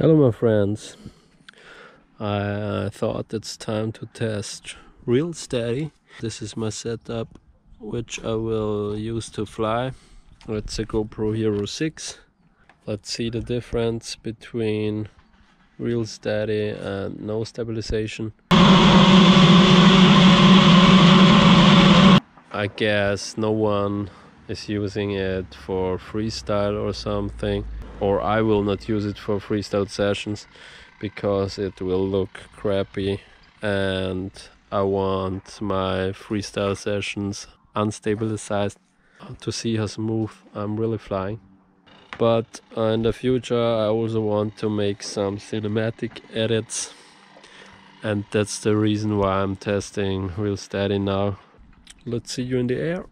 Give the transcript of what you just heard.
Hello my friends, I thought it's time to test ReelSteady. This is my setup which I will use to fly. It's a GoPro Hero 6. Let's see the difference between ReelSteady and no stabilization. I guess no one is using it for freestyle or something, or I will not use it for freestyle sessions because it will look crappy, and I want my freestyle sessions unstabilized to see how smooth I'm really flying. But in the future I also want to make some cinematic edits, and that's the reason why I'm testing ReelSteady now. Let's see you in the air.